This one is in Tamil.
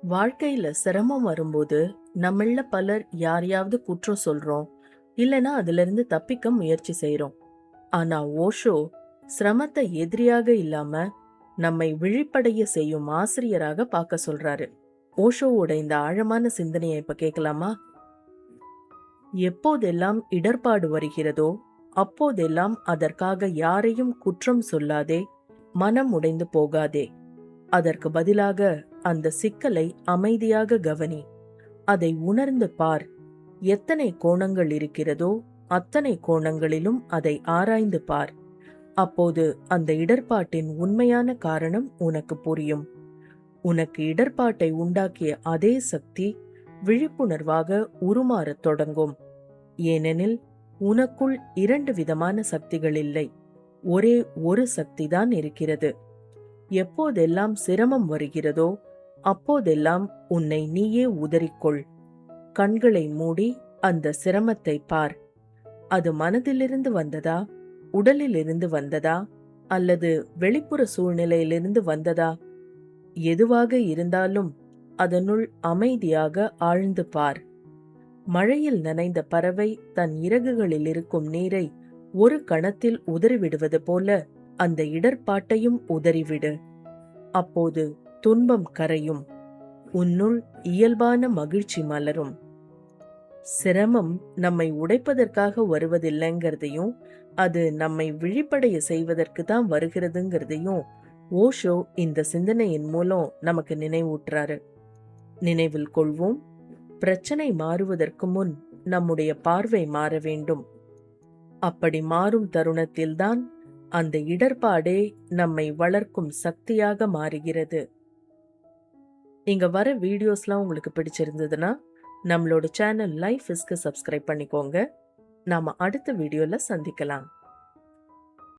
வாழ்க்கையில சிரமம் வரும்போது நம்மள பலர் யாரையாவது குற்றம் சொல்றோம், இல்லனா அதுல இருந்து தப்பிக்க முயற்சி செய்றோம். ஆனா ஓஷோ சிரமத்தை எதிரியாக இல்லாம நம்மை விழிப்படைய செய்யும் ஆசிரியராக பார்க்க சொல்றாரு. ஓஷோவோட இந்த ஆழமான சிந்தனையை இப்ப கேட்கலாமா? எப்போதெல்லாம் இடர்பாடு வருகிறதோ அப்போதெல்லாம் அதற்காக யாரையும் குற்றம் சொல்லாதே, மனம் உடைந்து போகாதே. அதற்கு பதிலாக அந்த சிக்கலை அமைதியாக கவனி. அதை உணர்ந்து பார். எத்தனை கோணங்கள் இருக்கிறதோ அத்தனை கோணங்களிலும் அதை ஆராய்ந்து பார். அப்போது அந்த இடர்பாட்டின் உண்மையான காரணம் உனக்கு புரியும். உனக்கு இடர்பாட்டை உண்டாக்கிய அதே சக்தி விழிப்புணர்வாக உருமாறத் தொடங்கும். ஏனெனில் உனக்குள் இரண்டு விதமான சக்திகள் இல்லை, ஒரே ஒரு சக்திதான் இருக்கிறது. எப்போதெல்லாம் சிரமம் வருகிறதோ அப்போதெல்லாம் உன்னை நீயே உதறிக்கொள். கண்களை மூடி அந்த சிரமத்தை பார். அது மனதிலிருந்து வந்ததா, உடலிலிருந்து வந்ததா, அல்லது வெளிப்புற சூழ்நிலையிலிருந்து வந்ததா? எதுவாக இருந்தாலும் அதனுள் அமைதியாக ஆழ்ந்து பார். மழையில் நனைந்த பறவை தன் இறகுகளில் இருக்கும் நீரை ஒரு கணத்தில் உதறிவிடுவது போல அந்த இடர்பாட்டையும் உதறிவிடு. அப்போது துன்பம் கரையும், உன்னுள் இயல்பான மகிழ்ச்சி மலரும். சிரமம் நம்மை உடைப்பதற்காக வருவதில்லைங்கிறதையும், அது நம்மை விழிப்படைய செய்வதற்கு தான் வருகிறதுங்கிறதையும் ஓஷோ இந்த சிந்தனையின் மூலம் நமக்கு நினைவூட்டுறாரு. நினைவில் கொள்வோம், பிரச்சனை மாறுவதற்கு முன் நம்முடைய பார்வை மாற வேண்டும். அப்படி மாறும் தருணத்தில்தான் அந்த இடர்பாடே நம்மை வளர்க்கும் சக்தியாக மாறுகிறது. இங்க வர வீடியோஸ்லாம் உங்களுக்கு பிடிச்சிருந்ததுன்னா நம்மளோட சேனல் லைஃப் இஸ்க்கு சப்ஸ்கிரைப் பண்ணிக்கோங்க. நாம அடுத்த வீடியோல சந்திக்கலாம்.